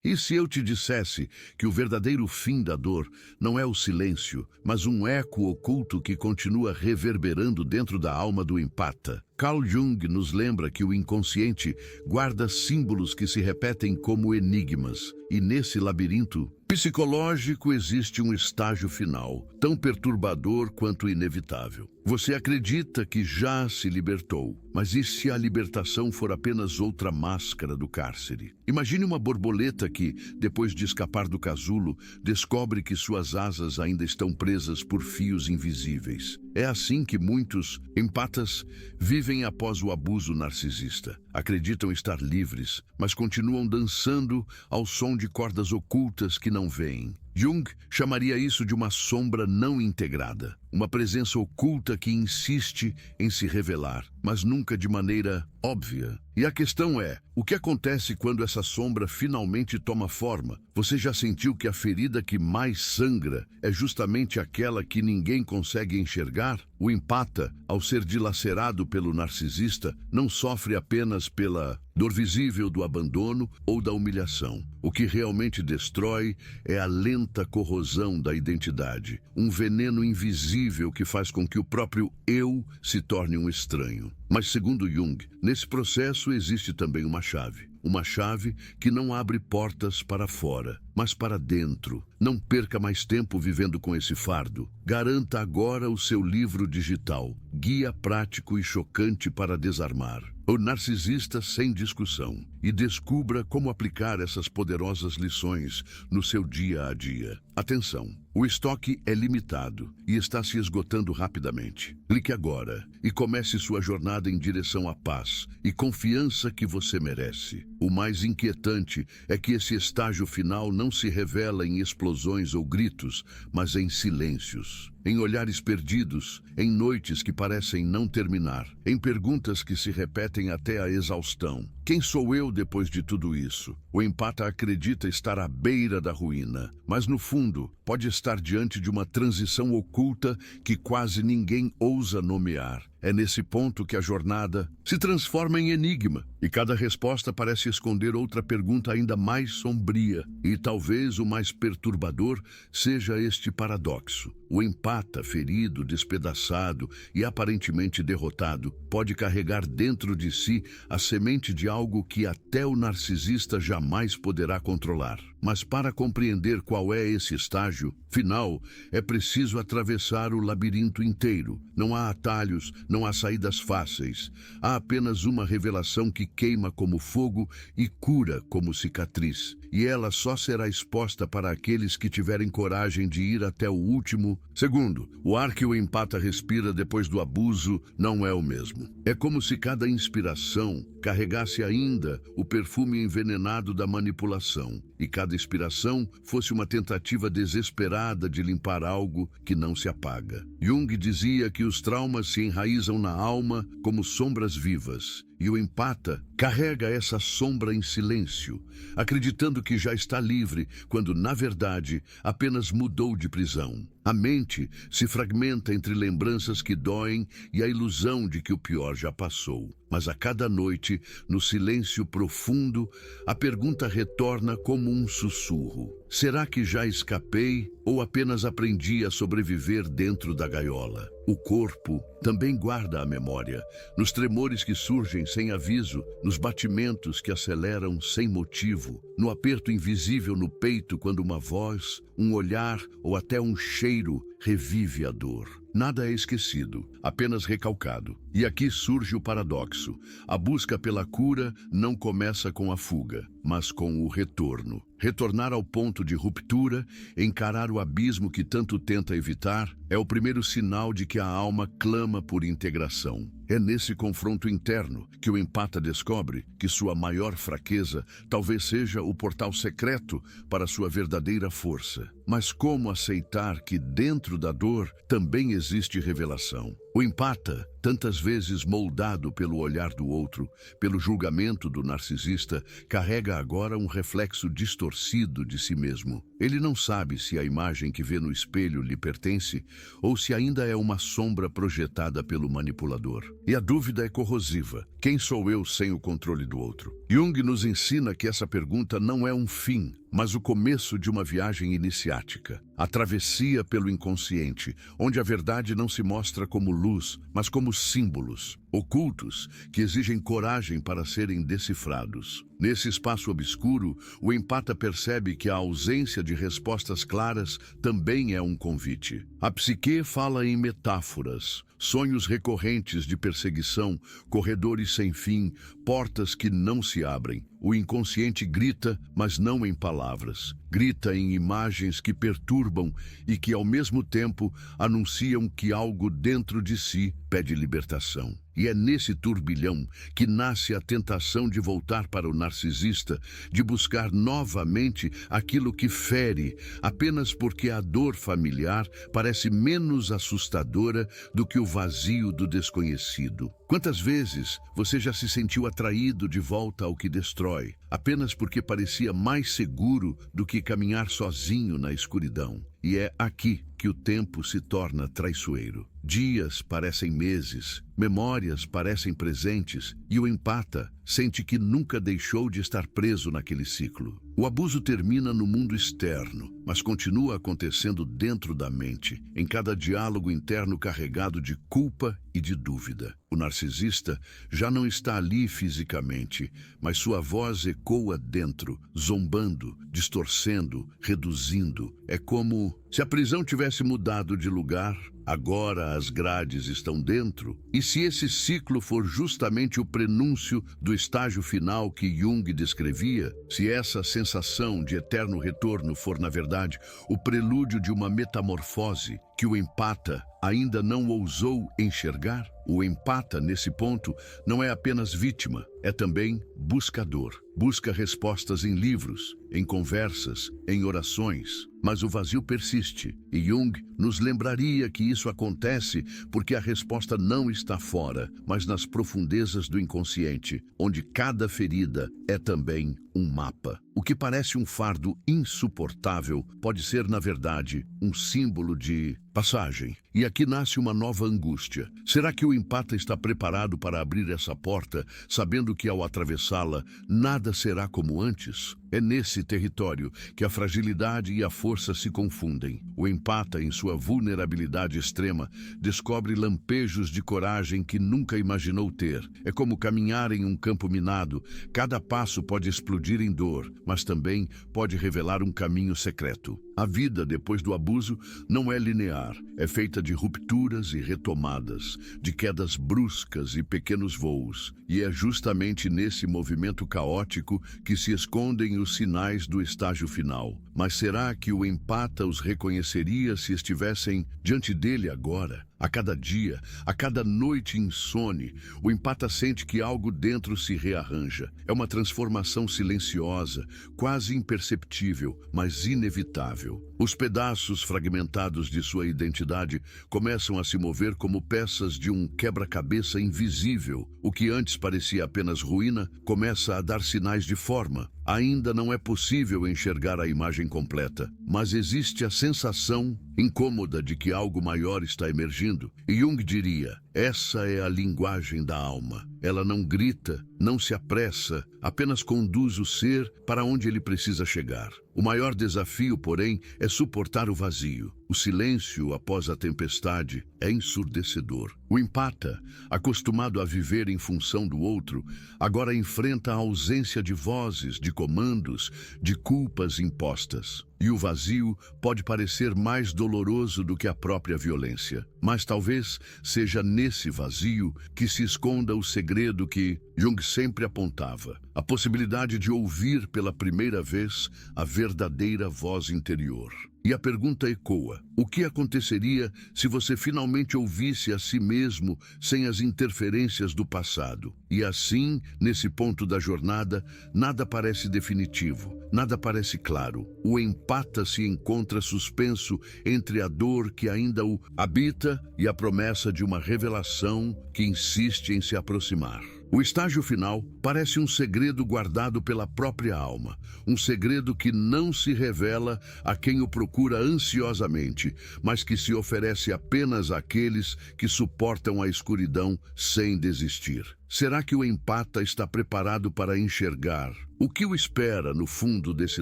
E se eu te dissesse que o verdadeiro fim da dor não é o silêncio, mas um eco oculto que continua reverberando dentro da alma do empata? Carl Jung nos lembra que o inconsciente guarda símbolos que se repetem como enigmas, e nesse labirinto psicológico existe um estágio final, tão perturbador quanto inevitável. Você acredita que já se libertou, mas e se a libertação for apenas outra máscara do cárcere? Imagine uma borboleta que, depois de escapar do casulo, descobre que suas asas ainda estão presas por fios invisíveis. É assim que muitos empatas vivem após o abuso narcisista. Acreditam estar livres, mas continuam dançando ao som de cordas ocultas que não veem. Jung chamaria isso de uma sombra não integrada, uma presença oculta que insiste em se revelar, mas nunca de maneira óbvia. E a questão é, o que acontece quando essa sombra finalmente toma forma? Você já sentiu que a ferida que mais sangra é justamente aquela que ninguém consegue enxergar? O empata, ao ser dilacerado pelo narcisista, não sofre apenas pela dor visível do abandono ou da humilhação. O que realmente destrói é a lenta corrosão da identidade, um veneno invisível que faz com que o próprio eu se torne um estranho. Mas, segundo Jung, nesse processo existe também uma chave. Uma chave que não abre portas para fora, mas para dentro. Não perca mais tempo vivendo com esse fardo. Garanta agora o seu livro digital, Guia Prático e Chocante para Desarmar o Narcisista Sem Discussão, e descubra como aplicar essas poderosas lições no seu dia a dia. Atenção! O estoque é limitado e está se esgotando rapidamente. Clique agora e comece sua jornada em direção à paz e confiança que você merece. O mais inquietante é que esse estágio final não se revela em explosões ou gritos, mas em silêncios, em olhares perdidos, em noites que parecem não terminar, em perguntas que se repetem até a exaustão. Quem sou eu depois de tudo isso? O empata acredita estar à beira da ruína, mas no fundo pode estar diante de uma transição oculta que quase ninguém ousa nomear. É nesse ponto que a jornada se transforma em enigma, e cada resposta parece esconder outra pergunta ainda mais sombria. E talvez o mais perturbador seja este paradoxo. O empata, ferido, despedaçado e aparentemente derrotado, pode carregar dentro de si a semente de algo que até o narcisista jamais poderá controlar. Mas para compreender qual é esse estágio final, é preciso atravessar o labirinto inteiro. Não há atalhos, não há saídas fáceis. Há apenas uma revelação que queima como fogo e cura como cicatriz. E ela só será exposta para aqueles que tiverem coragem de ir até o último segundo. O ar que o empata respira depois do abuso não é o mesmo. É como se cada inspiração carregasse ainda o perfume envenenado da manipulação, e cada inspiração fosse uma tentativa desesperada de limpar algo que não se apaga. Jung dizia que os traumas se enraizam na alma como sombras vivas, e o empata carrega essa sombra em silêncio, acreditando que já está livre, quando, na verdade, apenas mudou de prisão. A mente se fragmenta entre lembranças que doem e a ilusão de que o pior já passou. Mas a cada noite, no silêncio profundo, a pergunta retorna como um sussurro. Será que já escapei ou apenas aprendi a sobreviver dentro da gaiola? O corpo também guarda a memória, nos tremores que surgem sem aviso, nos batimentos que aceleram sem motivo, no aperto invisível no peito quando uma voz, um olhar ou até um cheiro revive a dor. Nada é esquecido, apenas recalcado. E aqui surge o paradoxo. A busca pela cura não começa com a fuga, mas com o retorno. Retornar ao ponto de ruptura, encarar o abismo que tanto tenta evitar, é o primeiro sinal de que a alma clama por integração. É nesse confronto interno que o empata descobre que sua maior fraqueza talvez seja o portal secreto para sua verdadeira força. Mas como aceitar que dentro da dor também existe revelação? O empata tantas vezes moldado pelo olhar do outro, pelo julgamento do narcisista, carrega agora um reflexo distorcido de si mesmo. Ele não sabe se a imagem que vê no espelho lhe pertence ou se ainda é uma sombra projetada pelo manipulador. E a dúvida é corrosiva. Quem sou eu sem o controle do outro? Jung nos ensina que essa pergunta não é um fim, mas o começo de uma viagem iniciática. A travessia pelo inconsciente, onde a verdade não se mostra como luz, mas como símbolos, ocultos, que exigem coragem para serem decifrados. Nesse espaço obscuro, o empata percebe que a ausência de respostas claras também é um convite. A psique fala em metáforas, sonhos recorrentes de perseguição, corredores sem fim, portas que não se abrem. O inconsciente grita, mas não em palavras. Grita em imagens que perturbam e que, ao mesmo tempo, anunciam que algo dentro de si pede libertação. E é nesse turbilhão que nasce a tentação de voltar para o narcisista, de buscar novamente aquilo que fere, apenas porque a dor familiar parece menos assustadora do que o vazio do desconhecido. Quantas vezes você já se sentiu atraído de volta ao que destrói, apenas porque parecia mais seguro do que caminhar sozinho na escuridão? E é aqui que o tempo se torna traiçoeiro. Dias parecem meses, memórias parecem presentes, e o empata sente que nunca deixou de estar preso naquele ciclo. O abuso termina no mundo externo, mas continua acontecendo dentro da mente, em cada diálogo interno carregado de culpa e de dúvida. O narcisista já não está ali fisicamente, mas sua voz ecoa dentro, zombando, distorcendo, reduzindo. É como se a prisão tivesse mudado de lugar. Agora as grades estão dentro. E se esse ciclo for justamente o prenúncio do estágio final que Jung descrevia, se essa sensação de eterno retorno for, na verdade, o prelúdio de uma metamorfose que o empata ainda não ousou enxergar, o empata, nesse ponto, não é apenas vítima, é também buscador. Busca respostas em livros, em conversas, em orações. Mas o vazio persiste, e Jung nos lembraria que isso acontece porque a resposta não está fora, mas nas profundezas do inconsciente, onde cada ferida é também um mapa. O que parece um fardo insuportável pode ser, na verdade, um símbolo de passagem. E aqui nasce uma nova angústia. Será que o empata está preparado para abrir essa porta, sabendo que ao atravessá-la, nada será como antes? É nesse território que a fragilidade e a força se confundem. O empata, em sua vulnerabilidade extrema, descobre lampejos de coragem que nunca imaginou ter. É como caminhar em um campo minado. Cada passo pode explodir em dor, mas também pode revelar um caminho secreto. A vida depois do abuso não é linear, é feita de rupturas e retomadas, de quedas bruscas e pequenos voos. E é justamente nesse movimento caótico que se escondem os sinais do estágio final. Mas será que o empata os reconheceria se estivessem diante dele agora? A cada dia, a cada noite insone, o empata sente que algo dentro se rearranja. É uma transformação silenciosa, quase imperceptível, mas inevitável. Os pedaços fragmentados de sua identidade começam a se mover como peças de um quebra-cabeça invisível. O que antes parecia apenas ruína começa a dar sinais de forma. Ainda não é possível enxergar a imagem completa, mas existe a sensação incômoda de que algo maior está emergindo. E Jung diria, essa é a linguagem da alma. Ela não grita, não se apressa, apenas conduz o ser para onde ele precisa chegar. O maior desafio, porém, é suportar o vazio. O silêncio após a tempestade é ensurdecedor. O empata, acostumado a viver em função do outro, agora enfrenta a ausência de vozes, de comandos, de culpas impostas. E o vazio pode parecer mais doloroso do que a própria violência. Mas talvez seja nesse vazio que se esconda o segredo que Jung sempre apontava: a possibilidade de ouvir pela primeira vez a verdadeira voz interior. E a pergunta ecoa: o que aconteceria se você finalmente ouvisse a si mesmo sem as interferências do passado? E assim, nesse ponto da jornada, nada parece definitivo, nada parece claro. O empata se encontra suspenso entre a dor que ainda o habita e a promessa de uma revelação que insiste em se aproximar. O estágio final parece um segredo guardado pela própria alma, um segredo que não se revela a quem o procura ansiosamente, mas que se oferece apenas àqueles que suportam a escuridão sem desistir. Será que o empata está preparado para enxergar o que o espera no fundo desse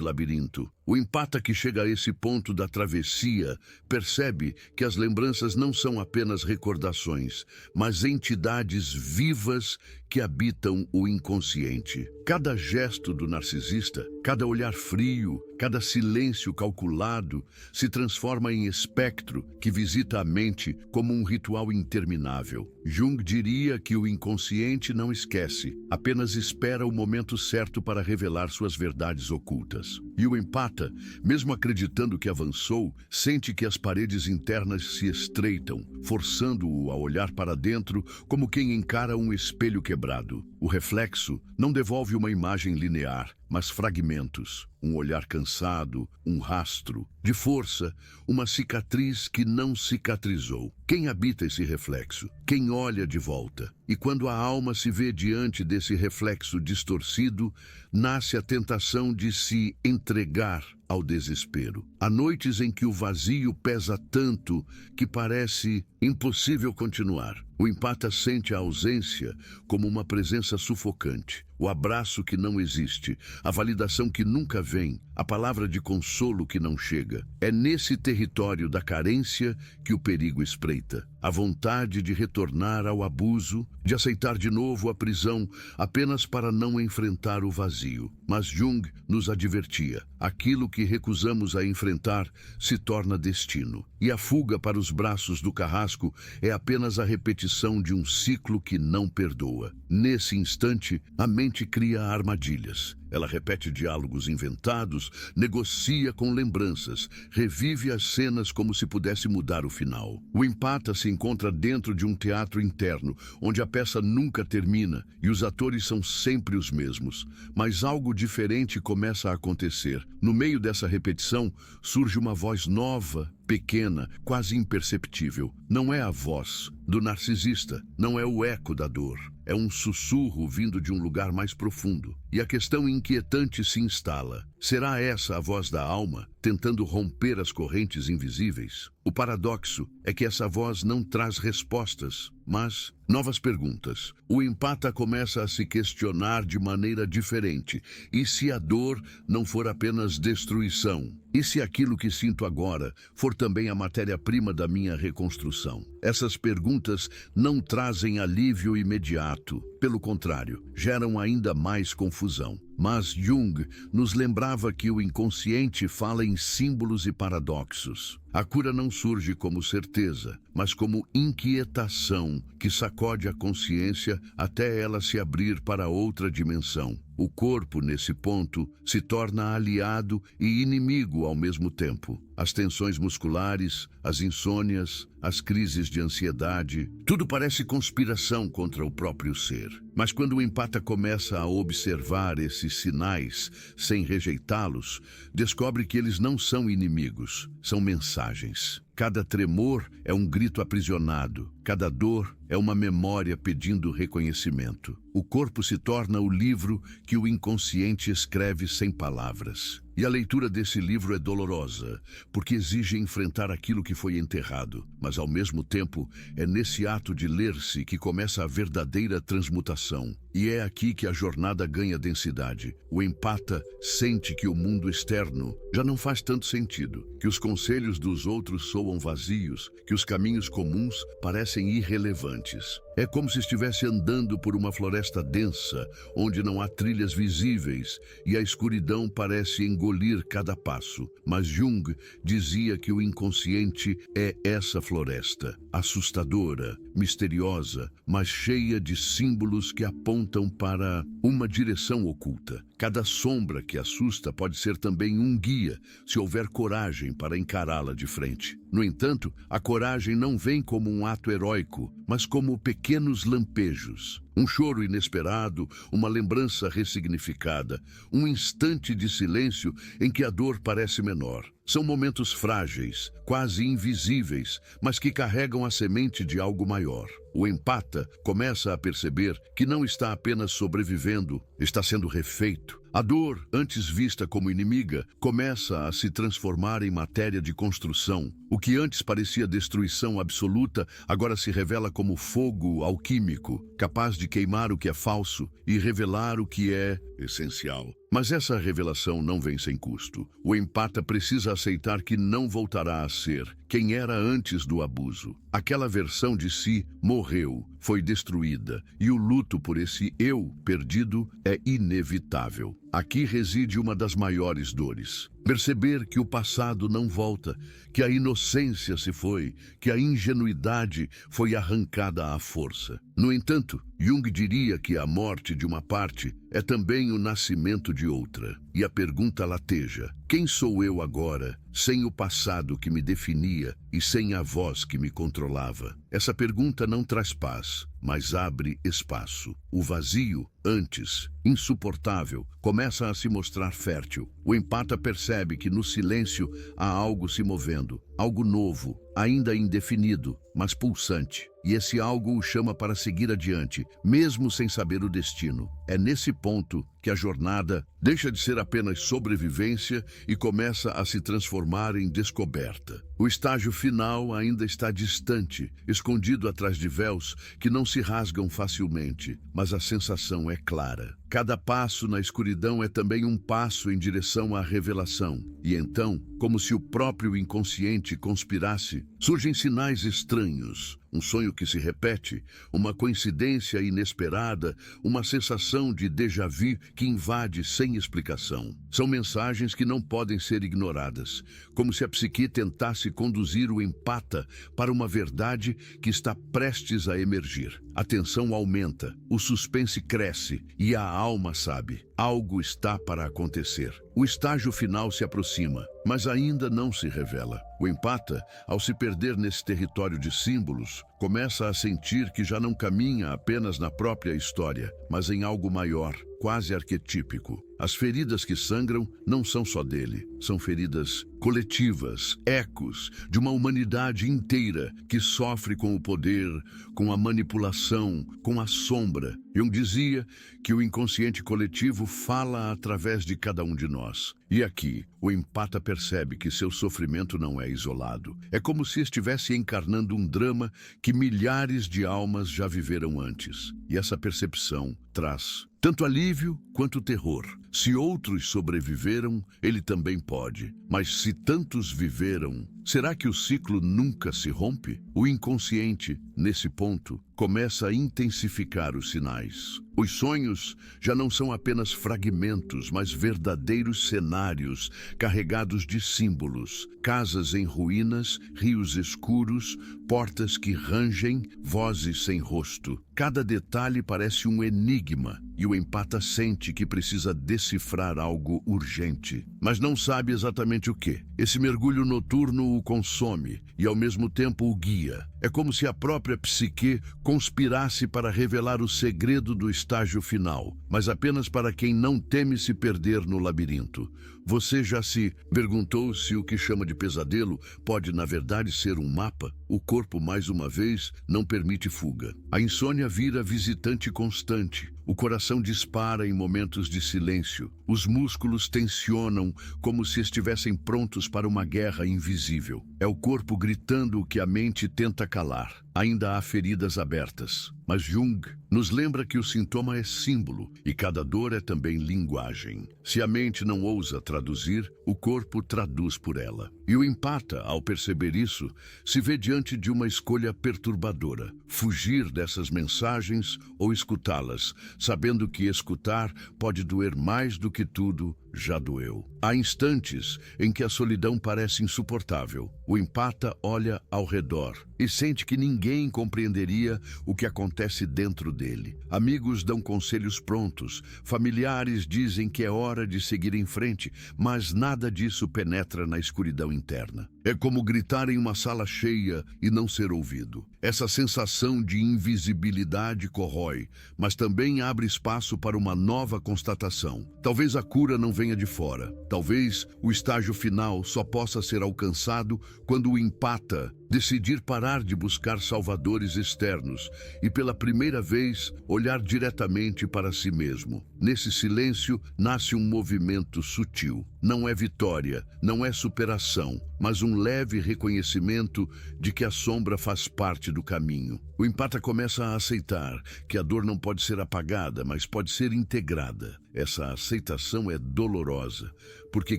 labirinto? O empata que chega a esse ponto da travessia percebe que as lembranças não são apenas recordações, mas entidades vivas que habitam o inconsciente. Cada gesto do narcisista, cada olhar frio, cada silêncio calculado se transforma em espectro que visita a mente como um ritual interminável. Jung diria que o inconsciente não esquece, apenas espera o momento certo para revelar suas verdades ocultas. E o empata, mesmo acreditando que avançou, sente que as paredes internas se estreitam, forçando-o a olhar para dentro como quem encara um espelho quebrado. O reflexo não devolve uma imagem linear, mas fragmentos, um olhar cansado, um rastro de força, uma cicatriz que não cicatrizou. Quem habita esse reflexo? Quem olha de volta? E quando a alma se vê diante desse reflexo distorcido, nasce a tentação de se entregar ao desespero. Há noites em que o vazio pesa tanto que parece impossível continuar. O empata sente a ausência como uma presença sufocante, o abraço que não existe, a validação que nunca vem, a palavra de consolo que não chega. É nesse território da carência que o perigo espreita. A vontade de retornar ao abuso, de aceitar de novo a prisão apenas para não enfrentar o vazio. Mas Jung nos advertia: aquilo que recusamos a enfrentar se torna destino. E a fuga para os braços do carrasco é apenas a repetição de um ciclo que não perdoa. Nesse instante, a mente cria armadilhas. Ela repete diálogos inventados, negocia com lembranças, revive as cenas como se pudesse mudar o final. O empata se encontra dentro de um teatro interno, onde a peça nunca termina e os atores são sempre os mesmos. Mas algo diferente começa a acontecer. No meio dessa repetição, surge uma voz nova, pequena, quase imperceptível. Não é a voz do narcisista, não é o eco da dor. É um sussurro vindo de um lugar mais profundo. E a questão inquietante se instala. Será essa a voz da alma, tentando romper as correntes invisíveis? O paradoxo é que essa voz não traz respostas, mas novas perguntas. O empata começa a se questionar de maneira diferente. E se a dor não for apenas destruição? E se aquilo que sinto agora for também a matéria-prima da minha reconstrução? Essas perguntas não trazem alívio imediato. Pelo contrário, geram ainda mais confusão. Mas Jung nos lembrava que o inconsciente fala em símbolos e paradoxos. A cura não surge como certeza, mas como inquietação que sacode a consciência até ela se abrir para outra dimensão. O corpo, nesse ponto, se torna aliado e inimigo ao mesmo tempo. As tensões musculares, as insônias, as crises de ansiedade, tudo parece conspiração contra o próprio ser. Mas quando o empata começa a observar esses sinais, sem rejeitá-los, descobre que eles não são inimigos, são mensagens. Cada tremor é um grito aprisionado, cada dor é uma memória pedindo reconhecimento. O corpo se torna o livro que o inconsciente escreve sem palavras. E a leitura desse livro é dolorosa, porque exige enfrentar aquilo que foi enterrado. Mas, ao mesmo tempo, é nesse ato de ler-se que começa a verdadeira transmutação. E é aqui que a jornada ganha densidade. O empata sente que o mundo externo já não faz tanto sentido, que os conselhos dos outros soam soam vazios, que os caminhos comuns parecem irrelevantes. É como se estivesse andando por uma floresta densa, onde não há trilhas visíveis e a escuridão parece engolir cada passo. Mas Jung dizia que o inconsciente é essa floresta, assustadora, misteriosa, mas cheia de símbolos que apontam para uma direção oculta. Cada sombra que assusta pode ser também um guia, se houver coragem para encará-la de frente. No entanto, a coragem não vem como um ato heróico, mas como pequenos lampejos. Um choro inesperado, uma lembrança ressignificada, um instante de silêncio em que a dor parece menor. São momentos frágeis, quase invisíveis, mas que carregam a semente de algo maior. O empata começa a perceber que não está apenas sobrevivendo, está sendo refeito. A dor, antes vista como inimiga, começa a se transformar em matéria de construção. O que antes parecia destruição absoluta, agora se revela como fogo alquímico, capaz de queimar o que é falso e revelar o que é essencial. Mas essa revelação não vem sem custo. O empata precisa aceitar que não voltará a ser quem era antes do abuso. Aquela versão de si morreu, foi destruída, e o luto por esse eu perdido é inevitável. Aqui reside uma das maiores dores. Perceber que o passado não volta, que a inocência se foi, que a ingenuidade foi arrancada à força. No entanto, Jung diria que a morte de uma parte é também o nascimento de outra. E a pergunta lateja: quem sou eu agora, sem o passado que me definia e sem a voz que me controlava? Essa pergunta não traz paz, mas abre espaço. O vazio, antes insuportável, começa a se mostrar fértil. O empata percebe que no silêncio há algo se movendo, algo novo, ainda indefinido, mas pulsante. E esse algo o chama para seguir adiante, mesmo sem saber o destino. É nesse ponto que a jornada deixa de ser apenas sobrevivência e começa a se transformar em descoberta. O estágio final ainda está distante, escondido atrás de véus que não se rasgam facilmente, mas a sensação é clara. Cada passo na escuridão é também um passo em direção à revelação. E então, como se o próprio inconsciente conspirasse, surgem sinais estranhos. Um sonho que se repete, uma coincidência inesperada, uma sensação de déjà-vu que invade sem explicação. São mensagens que não podem ser ignoradas, como se a psique tentasse conduzir o empata para uma verdade que está prestes a emergir. A tensão aumenta, o suspense cresce e a alma sabe: algo está para acontecer. O estágio final se aproxima, mas ainda não se revela. O empata, ao se perder nesse território de símbolos, começa a sentir que já não caminha apenas na própria história, mas em algo maior, quase arquetípico. As feridas que sangram não são só dele, são feridas coletivas, ecos de uma humanidade inteira que sofre com o poder, com a manipulação, com a sombra. Jung dizia que o inconsciente coletivo fala através de cada um de nós. E aqui, o empata percebe que seu sofrimento não é isolado. É como se estivesse encarnando um drama que milhares de almas já viveram antes. E essa percepção traz tanto alívio quanto terror. Se outros sobreviveram, ele também pode. Mas se tantos viveram, será que o ciclo nunca se rompe? O inconsciente, nesse ponto, começa a intensificar os sinais. Os sonhos já não são apenas fragmentos, mas verdadeiros cenários carregados de símbolos. Casas em ruínas, rios escuros, portas que rangem, vozes sem rosto. Cada detalhe parece um enigma e o empata sente que precisa decifrar algo urgente, mas não sabe exatamente o que. Esse mergulho noturno o consome e ao mesmo tempo o guia. É como se a própria psique conspirasse para revelar o segredo do estágio final, mas apenas para quem não teme se perder no labirinto. Você já se perguntou se o que chama de pesadelo pode, na verdade, ser um mapa? O corpo, mais uma vez, não permite fuga. A insônia vira visitante constante. O coração dispara em momentos de silêncio. Os músculos tensionam como se estivessem prontos para uma guerra invisível. É o corpo gritando o que a mente tenta calar. ainda há feridas abertas. Mas Jung nos lembra que o sintoma é símbolo e cada dor é também linguagem. Se a mente não ousa traduzir, o corpo traduz por ela. E o empata, ao perceber isso, se vê diante de uma escolha perturbadora: fugir dessas mensagens ou escutá-las, sabendo que escutar pode doer mais do que tudo já doeu. Há instantes em que a solidão parece insuportável. O empata olha ao redor e sente que ninguém compreenderia o que acontece dentro dele. Amigos dão conselhos prontos, familiares dizem que é hora de seguir em frente, mas nada disso penetra na escuridão interna. É como gritar em uma sala cheia e não ser ouvido. Essa sensação de invisibilidade corrói, mas também abre espaço para uma nova constatação. Talvez a cura não venha de fora. Talvez o estágio final só possa ser alcançado quando o empata decidir parar de buscar salvadores externos e, pela primeira vez, olhar diretamente para si mesmo. Nesse silêncio, nasce um movimento sutil. Não é vitória, não é superação, mas um leve reconhecimento de que a sombra faz parte do caminho. O empata começa a aceitar que a dor não pode ser apagada, mas pode ser integrada. Essa aceitação é dolorosa, porque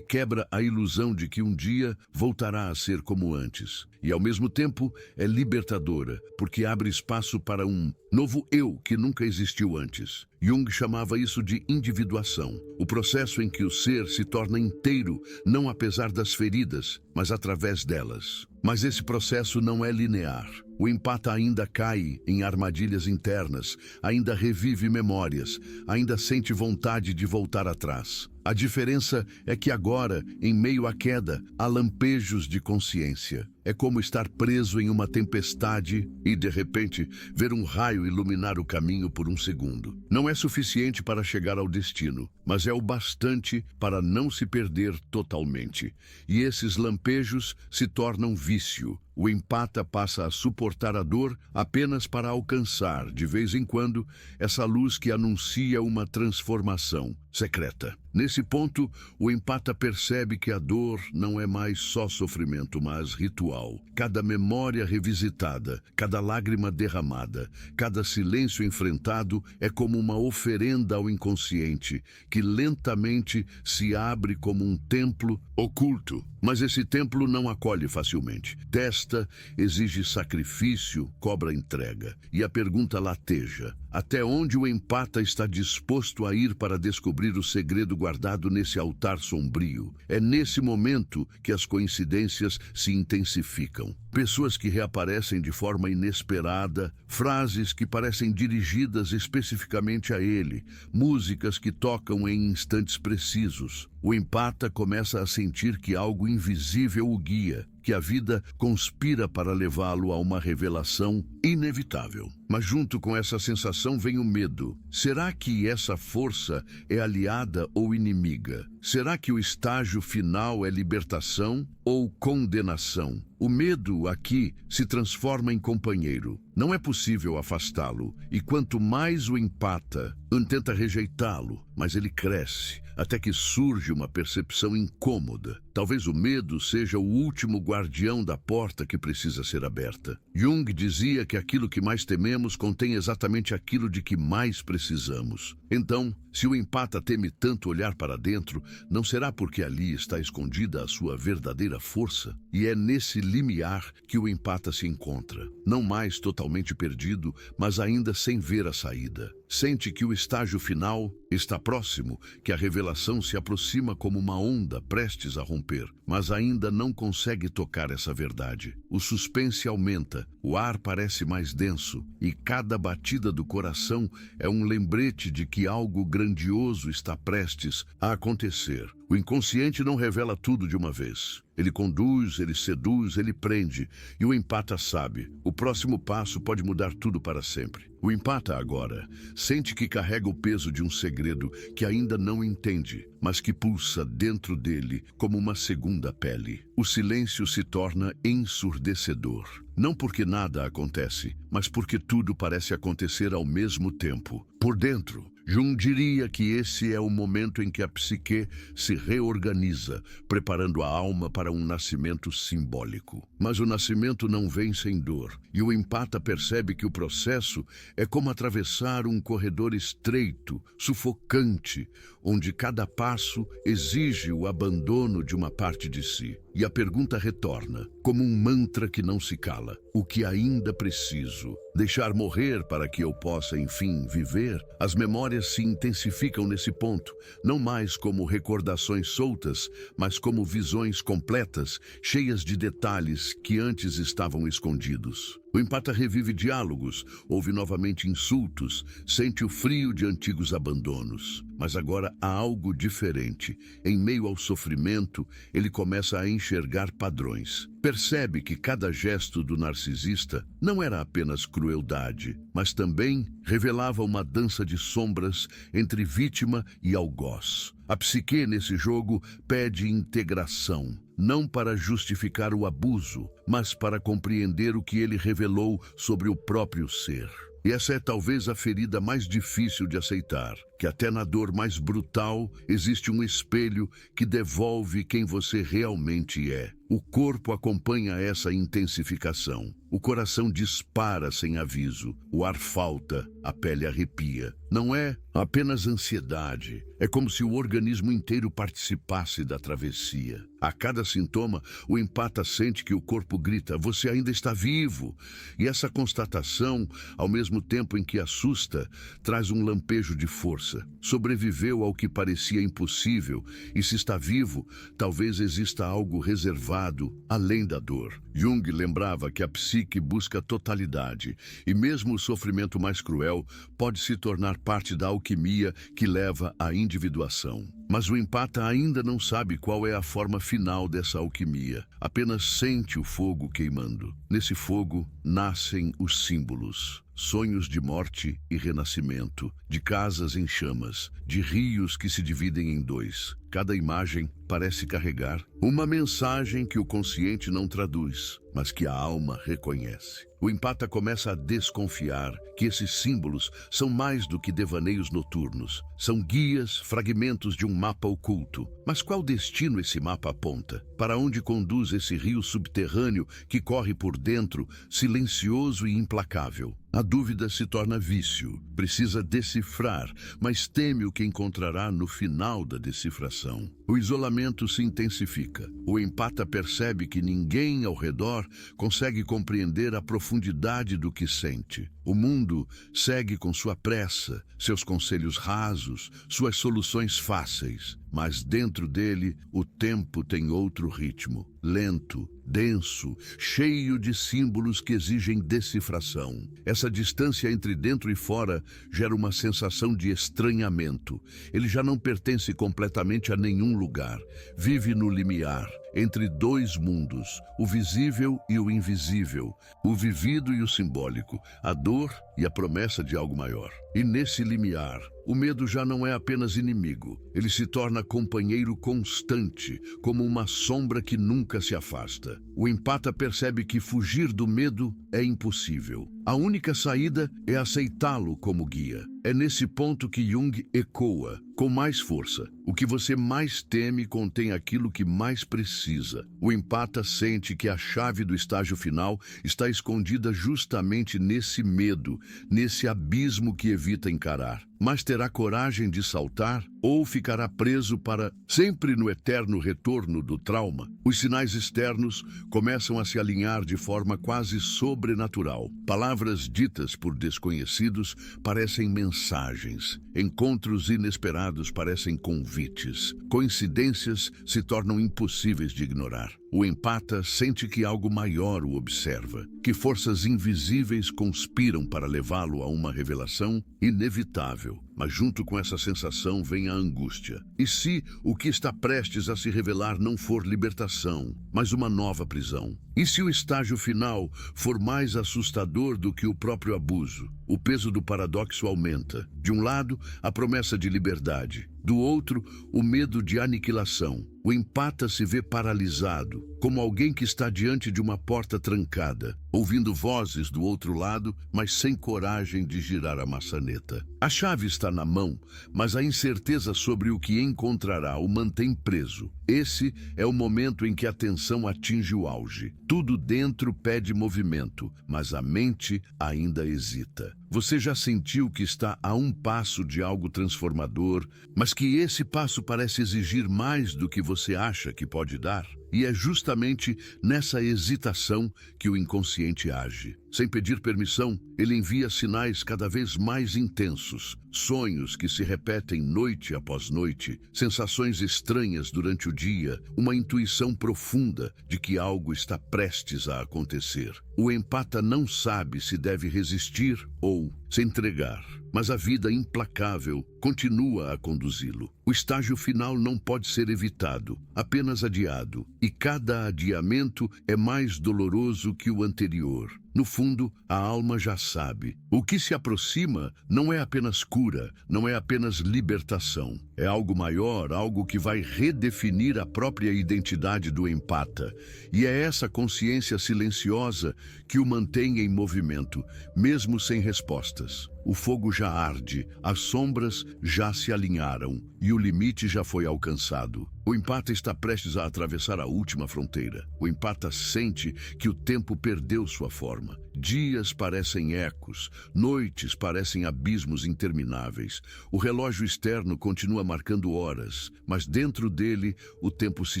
quebra a ilusão de que um dia voltará a ser como antes. E, ao mesmo tempo, é libertadora, porque abre espaço para um novo eu que nunca existiu antes. Jung chamava isso de individuação, o processo em que o ser se torna inteiro, não apesar das feridas, mas através delas. Mas esse processo não é linear. O empata ainda cai em armadilhas internas, ainda revive memórias, ainda sente vontade de voltar atrás. A diferença é que agora, em meio à queda, há lampejos de consciência. É como estar preso em uma tempestade e, de repente, ver um raio iluminar o caminho por um segundo. Não é suficiente para chegar ao destino, mas é o bastante para não se perder totalmente. E esses lampejos se tornam vício. O empata passa a suportar a dor apenas para alcançar, de vez em quando, essa luz que anuncia uma transformação secreta. Nesse ponto, o empata percebe que a dor não é mais só sofrimento, mas ritual. Cada memória revisitada, cada lágrima derramada, cada silêncio enfrentado é como uma oferenda ao inconsciente, que lentamente se abre como um templo oculto. Mas esse templo não acolhe facilmente. Testa, exige sacrifício, cobra entrega. E a pergunta lateja: até onde o empata está disposto a ir para descobrir o segredo guardado nesse altar sombrio? É nesse momento que as coincidências se intensificam. Pessoas que reaparecem de forma inesperada, frases que parecem dirigidas especificamente a ele, músicas que tocam em instantes precisos. O empata começa a sentir que algo invisível o guia, que a vida conspira para levá-lo a uma revelação inevitável. Mas junto com essa sensação vem o medo. Será que essa força é aliada ou inimiga? Será que o estágio final é libertação ou condenação? O medo aqui se transforma em companheiro. Não é possível afastá-lo, e quanto mais o empata, tenta rejeitá-lo, mas ele cresce, até que surge uma percepção incômoda. Talvez o medo seja o último guardião da porta que precisa ser aberta. Jung dizia que aquilo que mais tememos contém exatamente aquilo de que mais precisamos. Então, se o empata teme tanto olhar para dentro, não será porque ali está escondida a sua verdadeira força? E é nesse limiar que o empata se encontra, não mais totalmente perdido, mas ainda sem ver a saída. Sente que o estágio final está próximo, que a revelação se aproxima como uma onda prestes a romper, mas ainda não consegue tocar essa verdade. O suspense aumenta, o ar parece mais denso, e cada batida do coração é um lembrete de que algo grandioso está prestes a acontecer. O inconsciente não revela tudo de uma vez. Ele conduz, ele seduz, ele prende, e o empata sabe. O próximo passo pode mudar tudo para sempre. O empata agora sente que carrega o peso de um segredo que ainda não entende, mas que pulsa dentro dele como uma segunda pele. O silêncio se torna ensurdecedor. Não porque nada acontece, mas porque tudo parece acontecer ao mesmo tempo. Por dentro, Jung diria que esse é o momento em que a psique se reorganiza, preparando a alma para um nascimento simbólico. Mas o nascimento não vem sem dor, e o empata percebe que o processo é como atravessar um corredor estreito, sufocante, onde cada passo exige o abandono de uma parte de si. E a pergunta retorna, como um mantra que não se cala: o que ainda preciso? Deixar morrer para que eu possa, enfim, viver? As memórias se intensificam nesse ponto, não mais como recordações soltas, mas como visões completas, cheias de detalhes que antes estavam escondidos. O empata revive diálogos, ouve novamente insultos, sente o frio de antigos abandonos. Mas agora há algo diferente. Em meio ao sofrimento, ele começa a enxergar padrões. Percebe que cada gesto do narcisista não era apenas crueldade, mas também revelava uma dança de sombras entre vítima e algoz. A psique nesse jogo pede integração, não para justificar o abuso, mas para compreender o que ele revelou sobre o próprio ser. E essa é talvez a ferida mais difícil de aceitar, que até na dor mais brutal existe um espelho que devolve quem você realmente é. O corpo acompanha essa intensificação. O coração dispara sem aviso, o ar falta, a pele arrepia. Não é apenas ansiedade, é como se o organismo inteiro participasse da travessia. A cada sintoma, o empata sente que o corpo grita: você ainda está vivo. E essa constatação, ao mesmo tempo em que assusta, traz um lampejo de força. Sobreviveu ao que parecia impossível, e se está vivo, talvez exista algo reservado, além da dor. Jung lembrava que a psique busca totalidade, e mesmo o sofrimento mais cruel pode se tornar parte da alquimia que leva à individuação. Mas o empata ainda não sabe qual é a forma final dessa alquimia, apenas sente o fogo queimando. Nesse fogo nascem os símbolos. Sonhos de morte e renascimento, de casas em chamas, de rios que se dividem em dois. Cada imagem parece carregar uma mensagem que o consciente não traduz, mas que a alma reconhece. O empata começa a desconfiar que esses símbolos são mais do que devaneios noturnos. São guias, fragmentos de um mapa oculto. Mas qual destino esse mapa aponta? Para onde conduz esse rio subterrâneo que corre por dentro, silencioso e implacável? A dúvida se torna vício. Precisa decifrar, mas teme o que encontrará no final da decifração. O isolamento se intensifica. O empata percebe que ninguém ao redor consegue compreender a profundidade do que sente. O mundo segue com sua pressa, seus conselhos rasos, suas soluções fáceis. Mas dentro dele, o tempo tem outro ritmo, lento, denso, cheio de símbolos que exigem decifração. Essa distância entre dentro e fora gera uma sensação de estranhamento. Ele já não pertence completamente a nenhum lugar. Vive no limiar, entre dois mundos, o visível e o invisível, o vivido e o simbólico, a dor e a promessa de algo maior. E nesse limiar, o medo já não é apenas inimigo, ele se torna companheiro constante, como uma sombra que nunca se afasta. O empata percebe que fugir do medo é impossível. A única saída é aceitá-lo como guia. É nesse ponto que Jung ecoa, com mais força: o que você mais teme contém aquilo que mais precisa. O empata sente que a chave do estágio final está escondida justamente nesse medo, nesse abismo que evita encarar. Mas terá coragem de saltar ou ficará preso para sempre no eterno retorno do trauma? Os sinais externos começam a se alinhar de forma quase sobrenatural. Palavras ditas por desconhecidos parecem mensagens. Encontros inesperados parecem convites. Coincidências se tornam impossíveis de ignorar. O empata sente que algo maior o observa, que forças invisíveis conspiram para levá-lo a uma revelação inevitável. Mas junto com essa sensação vem a angústia. E se o que está prestes a se revelar não for libertação, mas uma nova prisão? E se o estágio final for mais assustador do que o próprio abuso? O peso do paradoxo aumenta. De um lado, a promessa de liberdade. Do outro, o medo de aniquilação. O empata se vê paralisado, como alguém que está diante de uma porta trancada, ouvindo vozes do outro lado, mas sem coragem de girar a maçaneta. A chave está está na mão, mas a incerteza sobre o que encontrará o mantém preso. Esse é o momento em que a tensão atinge o auge. Tudo dentro pede movimento, mas a mente ainda hesita. Você já sentiu que está a um passo de algo transformador, mas que esse passo parece exigir mais do que você acha que pode dar? E é justamente nessa hesitação que o inconsciente age. Sem pedir permissão, ele envia sinais cada vez mais intensos, sonhos que se repetem noite após noite, sensações estranhas durante o dia, uma intuição profunda de que algo está prestes a acontecer. O empata não sabe se deve resistir ou se entregar, mas a vida implacável continua a conduzi-lo. O estágio final não pode ser evitado, apenas adiado, e cada adiamento é mais doloroso que o anterior. No fundo, a alma já sabe. O que se aproxima não é apenas cura, não é apenas libertação. É algo maior, algo que vai redefinir a própria identidade do empata. E é essa consciência silenciosa que o mantém em movimento, mesmo sem respostas. O fogo já arde, as sombras já se alinharam e o limite já foi alcançado. O empata está prestes a atravessar a última fronteira. O empata sente que o tempo perdeu sua forma. Dias parecem ecos, noites parecem abismos intermináveis. O relógio externo continua marcando horas, mas dentro dele o tempo se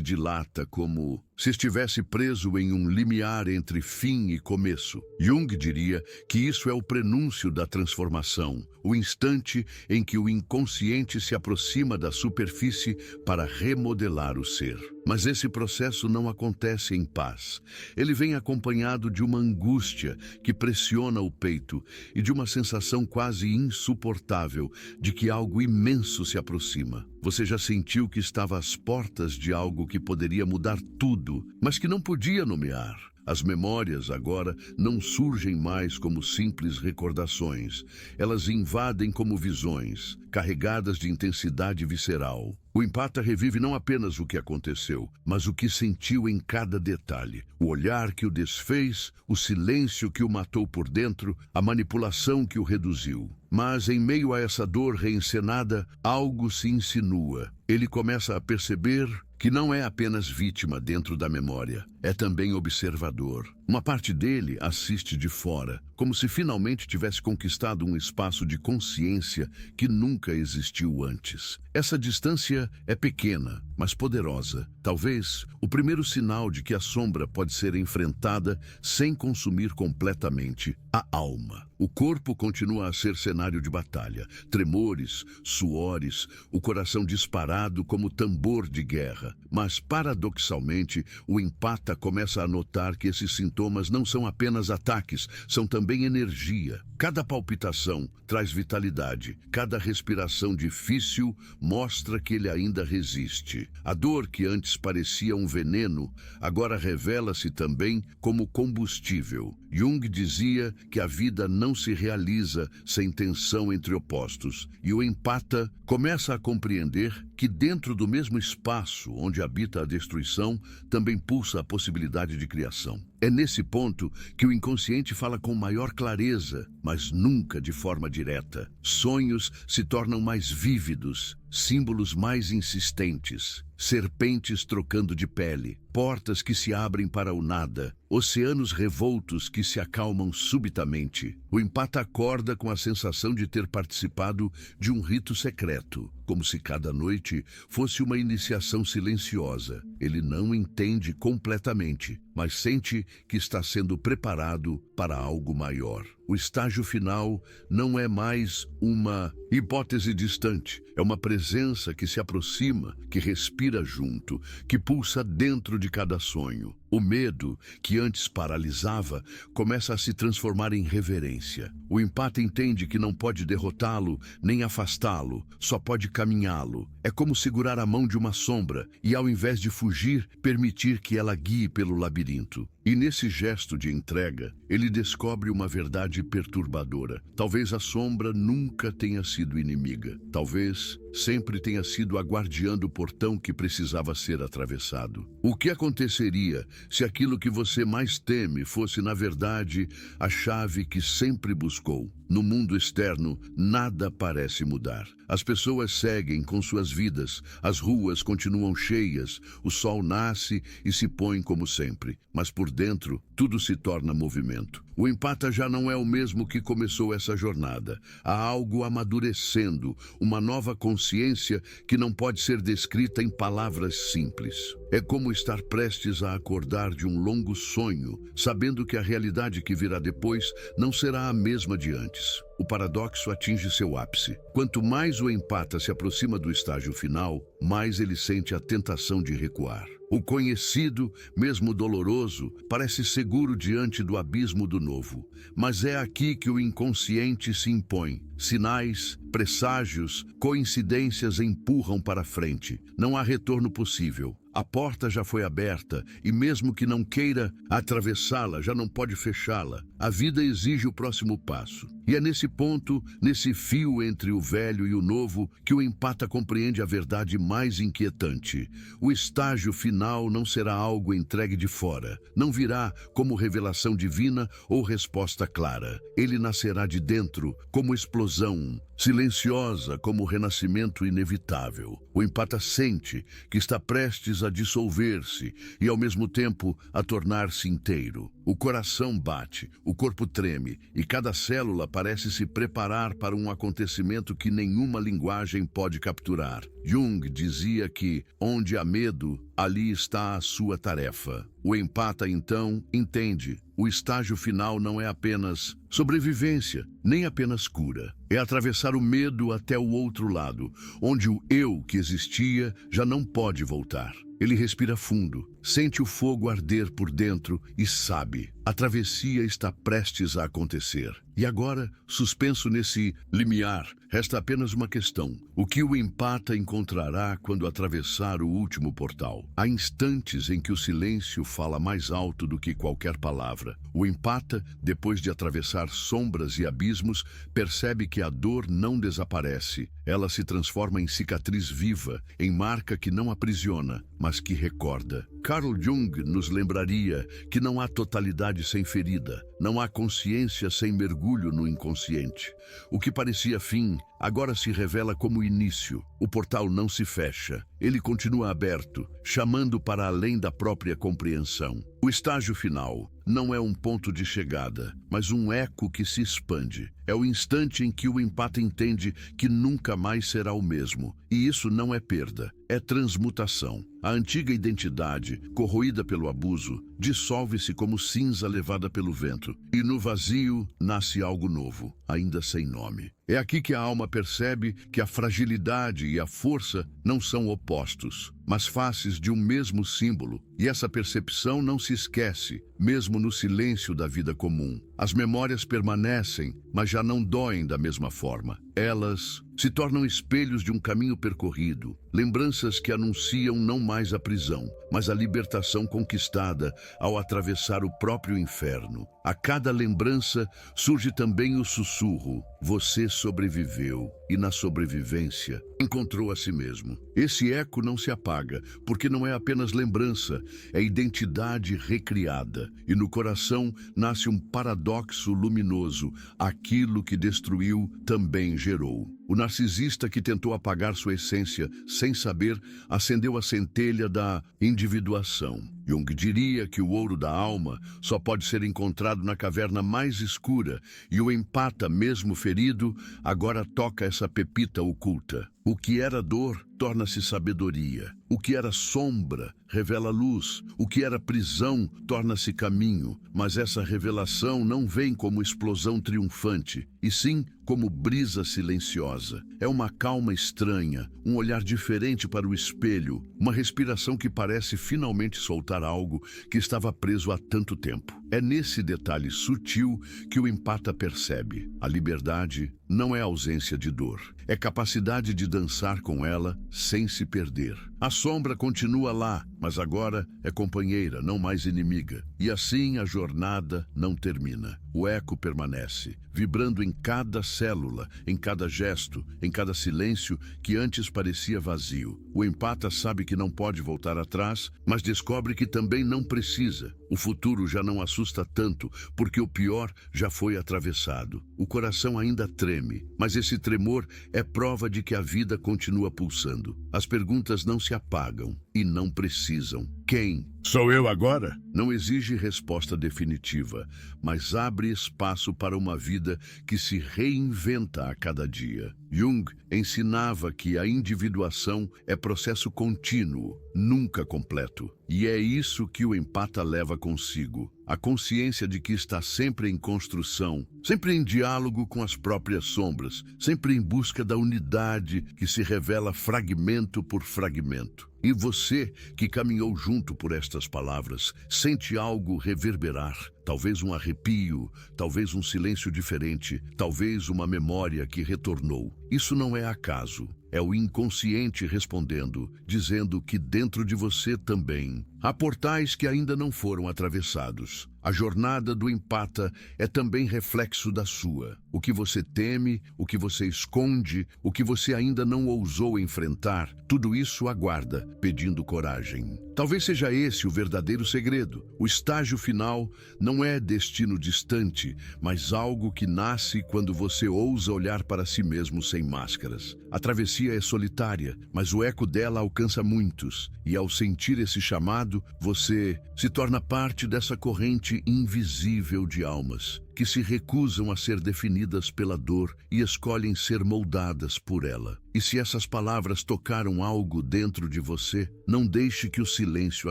dilata como se estivesse preso em um limiar entre fim e começo. Jung diria que isso é o prenúncio da transformação, o instante em que o inconsciente se aproxima da superfície para remodelar o ser. Mas esse processo não acontece em paz. Ele vem acompanhado de uma angústia que pressiona o peito e de uma sensação quase insuportável de que algo imenso se aproxima. Você já sentiu que estava às portas de algo que poderia mudar tudo, mas que não podia nomear? As memórias agora não surgem mais como simples recordações. Elas invadem como visões, carregadas de intensidade visceral. O empata revive não apenas o que aconteceu, mas o que sentiu em cada detalhe. O olhar que o desfez, o silêncio que o matou por dentro, a manipulação que o reduziu. Mas em meio a essa dor reencenada, algo se insinua. Ele começa a perceber que não é apenas vítima dentro da memória, é também observador. Uma parte dele assiste de fora, como se finalmente tivesse conquistado um espaço de consciência que nunca existiu antes. Essa distância é pequena, mas poderosa. Talvez o primeiro sinal de que a sombra pode ser enfrentada sem consumir completamente a alma. O corpo continua a ser cenário de batalha, tremores, suores, o coração disparado como tambor de guerra. Mas, paradoxalmente, o empata começa a notar que esses sintomas não são apenas ataques, são também energia. Cada palpitação traz vitalidade, cada respiração difícil mostra que ele ainda resiste. A dor que antes parecia um veneno, agora revela-se também como combustível. Jung dizia que a vida não se realiza sem tensão entre opostos, e o empata começa a compreender que dentro do mesmo espaço onde habita a destruição, também pulsa a possibilidade de criação. É nesse ponto que o inconsciente fala com maior clareza, mas nunca de forma direta. Sonhos se tornam mais vívidos, símbolos mais insistentes, serpentes trocando de pele, portas que se abrem para o nada, oceanos revoltos que se acalmam subitamente. O empata acorda com a sensação de ter participado de um rito secreto, como se cada noite fosse uma iniciação silenciosa. Ele não entende completamente, mas sente que está sendo preparado para algo maior. O estágio final não é mais uma hipótese distante, é uma presença que se aproxima, que respira junto, que pulsa dentro de cada sonho. O medo, que antes paralisava, começa a se transformar em reverência. O empata entende que não pode derrotá-lo, nem afastá-lo, só pode caminhá-lo. É como segurar a mão de uma sombra e, ao invés de fugir, permitir que ela guie pelo labirinto. E nesse gesto de entrega, ele descobre uma verdade perturbadora. Talvez a sombra nunca tenha sido inimiga. Talvez sempre tenha sido a guardiã do portão que precisava ser atravessado. O que aconteceria se aquilo que você mais teme fosse, na verdade, a chave que sempre buscou? No mundo externo, nada parece mudar. As pessoas seguem com suas vidas, as ruas continuam cheias, o sol nasce e se põe como sempre. Mas por dentro, tudo se torna movimento. O empata já não é o mesmo que começou essa jornada. Há algo amadurecendo, uma nova consciência que não pode ser descrita em palavras simples. É como estar prestes a acordar de um longo sonho, sabendo que a realidade que virá depois não será a mesma de antes. O paradoxo atinge seu ápice. Quanto mais o empata se aproxima do estágio final, mais ele sente a tentação de recuar. O conhecido, mesmo doloroso, parece seguro diante do abismo do novo. Mas é aqui que o inconsciente se impõe. Sinais, presságios, coincidências empurram para frente. Não há retorno possível. A porta já foi aberta e mesmo que não queira atravessá-la, já não pode fechá-la. A vida exige o próximo passo. E é nesse ponto, nesse fio entre o velho e o novo, que o empata compreende a verdade mais inquietante. O estágio final não será algo entregue de fora. Não virá como revelação divina ou resposta clara. Ele nascerá de dentro, como explosão, silenciosa como o renascimento inevitável. O empata sente que está prestes a dissolver-se e, ao mesmo tempo, a tornar-se inteiro. O coração bate, o corpo treme e cada célula parece se preparar para um acontecimento que nenhuma linguagem pode capturar. Jung dizia que, onde há medo, ali está a sua tarefa. O empata, então, entende. O estágio final não é apenas sobrevivência, nem apenas cura. É atravessar o medo até o outro lado, onde o eu que existia já não pode voltar. Ele respira fundo, sente o fogo arder por dentro e sabe, a travessia está prestes a acontecer. E agora, suspenso nesse limiar, resta apenas uma questão. O que o empata encontrará quando atravessar o último portal? Há instantes em que o silêncio fala mais alto do que qualquer palavra. O empata, depois de atravessar sombras e abismos, percebe que a dor não desaparece. Ela se transforma em cicatriz viva, em marca que não aprisiona, mas que recorda. Carl Jung nos lembraria que não há totalidade sem ferida, não há consciência sem mergulho no inconsciente. O que parecia fim, agora se revela como início. O portal não se fecha, ele continua aberto, chamando para além da própria compreensão. O estágio final não é um ponto de chegada, mas um eco que se expande. É o instante em que o empata entende que nunca mais será o mesmo. E isso não é perda, é transmutação. A antiga identidade, corroída pelo abuso, dissolve-se como cinza levada pelo vento. E no vazio nasce algo novo, ainda sem nome. É aqui que a alma percebe que a fragilidade e a força não são opostos, mas faces de um mesmo símbolo. E essa percepção não se esquece, mesmo no silêncio da vida comum. As memórias permanecem, mas já não doem da mesma forma. Elas se tornam espelhos de um caminho percorrido, lembranças que anunciam não mais a prisão, mas a libertação conquistada ao atravessar o próprio inferno. A cada lembrança surge também o sussurro: você sobreviveu e na sobrevivência encontrou a si mesmo. Esse eco não se apaga, porque não é apenas lembrança, é identidade recriada. E no coração nasce um paradoxo luminoso: aquilo que destruiu também gerou. O narcisista que tentou apagar sua essência sem saber, acendeu a centelha da individuação. Jung diria que o ouro da alma só pode ser encontrado na caverna mais escura, e o empata, mesmo ferido, agora toca essa pepita oculta. O que era dor torna-se sabedoria. O que era sombra revela luz. O que era prisão torna-se caminho. Mas essa revelação não vem como explosão triunfante, e sim como brisa silenciosa. É uma calma estranha, um olhar diferente para o espelho, uma respiração que parece finalmente soltar algo que estava preso há tanto tempo. É nesse detalhe sutil que o empata percebe: a liberdade não é ausência de dor, é capacidade de dançar com ela sem se perder. A sombra continua lá, mas agora é companheira, não mais inimiga. E assim a jornada não termina. O eco permanece, vibrando em cada célula, em cada gesto, em cada silêncio que antes parecia vazio. O empata sabe que não pode voltar atrás, mas descobre que também não precisa. O futuro já não assusta tanto, porque o pior já foi atravessado. O coração ainda treme, mas esse tremor é prova de que a vida continua pulsando. As perguntas não se apagam e não precisam. Quem? Sou eu agora? Não exige resposta definitiva, mas abre espaço para uma vida que se reinventa a cada dia. Jung ensinava que a individuação é processo contínuo, nunca completo. E é isso que o empata leva consigo. A consciência de que está sempre em construção, sempre em diálogo com as próprias sombras, sempre em busca da unidade que se revela fragmento por fragmento. E você, que caminhou junto por estas palavras, sente algo reverberar, talvez um arrepio, talvez um silêncio diferente, talvez uma memória que retornou. Isso não é acaso, é o inconsciente respondendo, dizendo que dentro de você também há portais que ainda não foram atravessados. A jornada do empata é também reflexo da sua. O que você teme, o que você esconde, o que você ainda não ousou enfrentar, tudo isso aguarda, pedindo coragem. Talvez seja esse o verdadeiro segredo. O estágio final não é destino distante, mas algo que nasce quando você ousa olhar para si mesmo sem máscaras. A travessia é solitária, mas o eco dela alcança muitos. E ao sentir esse chamado, você se torna parte dessa corrente invisível de almas que se recusam a ser definidas pela dor e escolhem ser moldadas por ela. E se essas palavras tocaram algo dentro de você, não deixe que o silêncio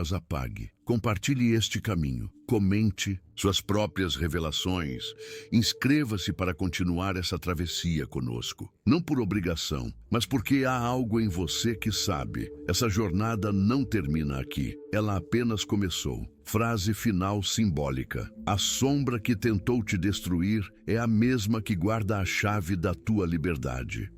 as apague. Compartilhe este caminho, comente suas próprias revelações, inscreva-se para continuar essa travessia conosco. Não por obrigação, mas porque há algo em você que sabe. Essa jornada não termina aqui, ela apenas começou. Frase final simbólica. A sombra que tentou te destruir é a mesma que guarda a chave da tua liberdade.